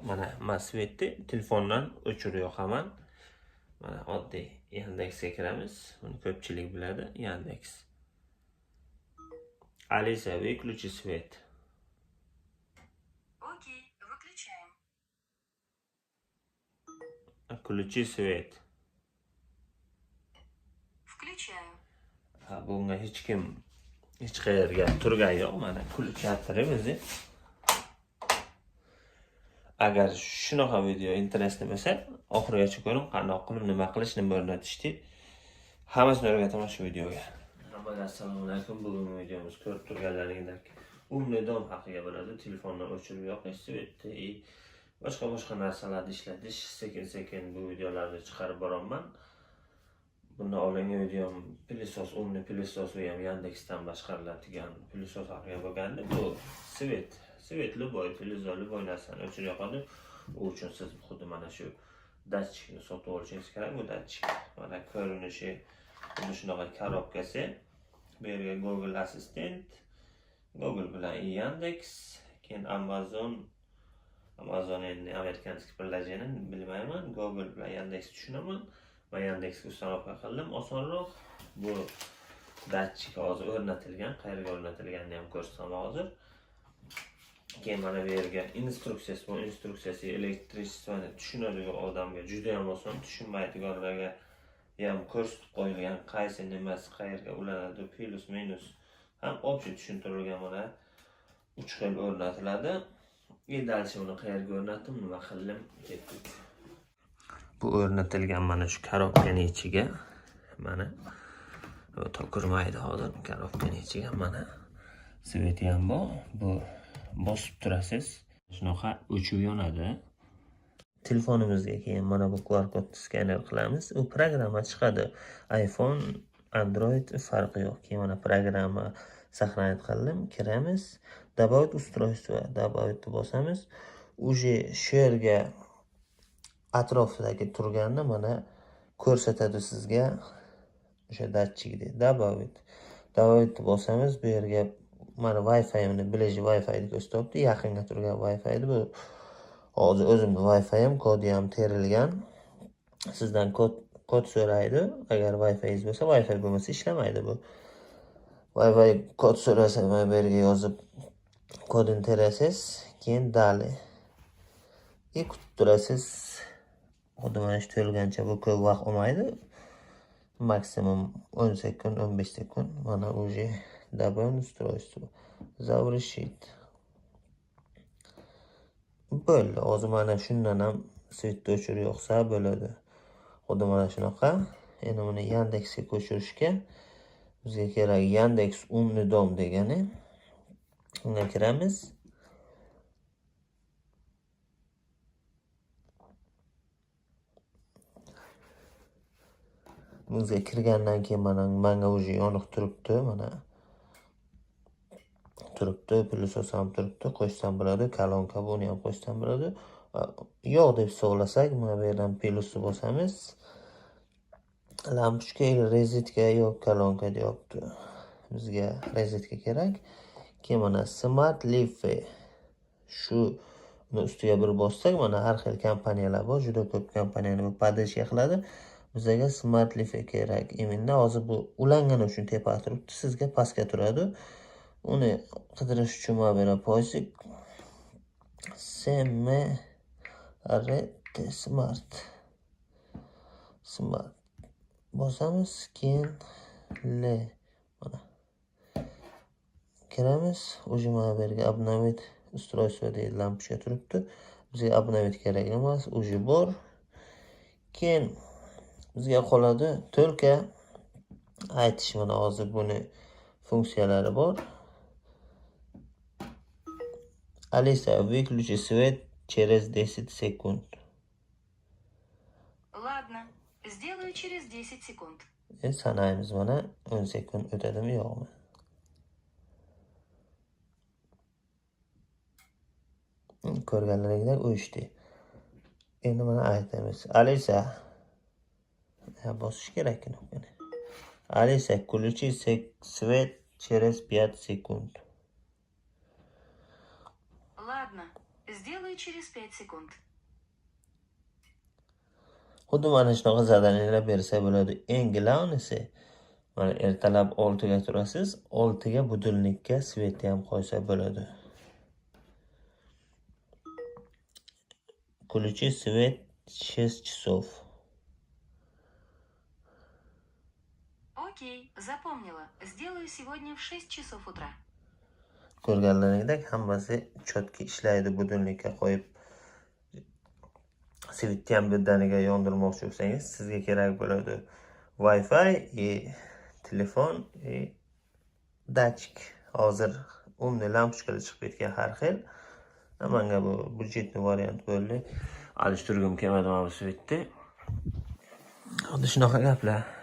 Mana Masvetni telefondan o'chirib yoqaman. Mana oddiy Yandexga kiramiz. Buni ko'pchilik biladi, Yandex. Alisa, выключи свет. Окей, выключаем. Включи свет. Включаю. Bunga hech kim hech qayerga turgani yo'q. Mana kulib gapirib o'zi. Agar shunaqa video interesli bo'lsa, oxirigacha ko'ring, qanday qilib nima qilishni o'rnatishni hammasini o'rgataman shu videoga. Hammaga assalomu alaykum. Bugungi videomiz ko'rib turganlaringdek umli dom haqiga bo'ladi. Telefondan o'chirib yoqish, svetni, boshqa narsalarni ishlatish, sekin bu videolarni chiqarib boraman. Bundan oldingi videom pilisos, umli pilisos va ham Yandexdan boshqariladigan pilisos haqiga bo'lgandi. Bu svetli boy, televizorli boy narsani o'chirib yoqadi. U uchun siz xuddi mana shu datchikni sotib olishingiz kerak. Bu datchik mana ko'rinishi xuddi shunaqa korobkasi. Bu yerga Google Assistant, Google bilan Yandex, keyin Amazon endi amerikanskiy birlashganini bilmayman. Google bilan Yandex tushunaman. Men Yandexga uстановка qildim, osonroq. Bu datchik hozir o'rnatilgan, qayerga o'rnatilganini ham ko'rsatam hozir. Keyin mana bu yerga instruksiyasi bor. Instruksiyasi elektrичествоni tushunadigan odamga juda ham oson, tushunmaydiganlarga ham ko'rsatib qo'yilgan, qaysi nimasi qayerga ulanadi, plus minus ham общий tushuntirilgan. Mana 3 xil o'rnatiladi. Endi buni qayerga o'rnatdim, nima qildim, ketdik. Bu o'rnatilgan mana shu korobkaning ichiga mana o'ta ko'rmaydi hozir. Korobkaning ichiga mana svet ham bor. Bu bosib turasiz. Shunaqa o'chib yonadi. Telefonimizga keyin mana bu QR kodni skaner qilamiz. U programma chiqadi. iPhone, Android farqi yo'q. Keyin mana programma saqlanib qildim. Kiramiz. Добавить устройство. Добавitni bosamiz. Уже shu yerga atrofidagi turganini mana ko'rsatadi sizga o'sha datchikni. Добавitni bosamiz. Bu yerga mana Wi-Fi'ni, bileji Wi-Fi'ni ko'rsatyapti. Yaqinga turgan Wi-Fi'ni bu. Hozir o'zimning Wi-Fi'm, kodi ham terilgan. Sizdan kod so'raydi. Agar Wi-Fi'ingiz bo'lsa, Wi-Fi bo'lmasa ishlamaydi bu. Wi-Fi kod so'rasa, mana bu yerga yozib kodini terasiz, keyin dali. Kutib turasiz. Xuddi mana shu to'lgancha bu ko'p vaqt olmaydi. Maksimum 10 sekund, 15 sekund. Mana уже добавим устройство. Завершить. Bo'ldi. Hozir mana shundan ham svetni o'chirib yoqsa bo'ladi. Xuddi mana shunaqa. Endi buni Yandexga ko'chirishga bizga kerak Yandex umli dom degani. Unga kiramiz. Bizga kirgandan keyin menga уже yoniq turibdi, mana. Turibdi, pilisos ham turibdi, qo'shsam bo'ladi, kolonka buni ham qo'shsam bo'ladi. Yo'q deb hisoblasak, mana bu yerdan pilusni bosamiz. Lampochka или rezetka yo'q, kolonka deyapti. Bizga rezetka kerak. Keyin mana Smart Life. Shu ustiga bir bossak, mana har xil kompaniyalar bor, juda ko'p kompaniyani bu podeshga qiladi. Bizga Smart Life kerak. Eminda hozir bu ulangani uchun tepada turibdi, sizga pastga turadi. Uni qidirish uchun mana bu yerga poyzik Smart bosamiz, keyin mana kiramiz. Уже mana bu yerga обновить устройство deydi, lampochka turibdi. Bizga обновить kerak emas, уже bor. Keyin bizga qoladi только aytish. Mana hozir buni funksiyalari bor. Alisa, выключи свет через 10 секунд. Ладно, сделаю через 10 секунд. Sanaymiz mana 10 sekund o'tadimi yo'qmi? Ko'rganlaringdek o'chdi. Endi mana aytamiz. Alisa, bosish kerak knopkani. Alisa, включи свет через 5 секунд. Ладно, сделаю Сделаю через 5 секунд. Xuddi mana shunaqa zadaniyalar bersa bo'ladi. Eng glavnisi, mana ertalab 6 ga turasiz, 6 ga budilnikka svetni ham qo'ysa bo'ladi. Включи свет 6 часов. Окей, запомнила. Сделаю сегодня в 6 часов утра. Ko'rganlaringdek hammasi chotki ishlaydi. Budilnikka qo'yib svetni ham birdaniga yondirmoqchi bo'lsangiz, sizga kerak bo'ladi Wi-Fi, telefon, dachik. Hozir umni lampochkalar chiqib ketgan har xil. Menga bu budjetli variant bo'ldi. Alishtirgim kelmadi mana bu svetni. Xuddi shunaqa gaplar.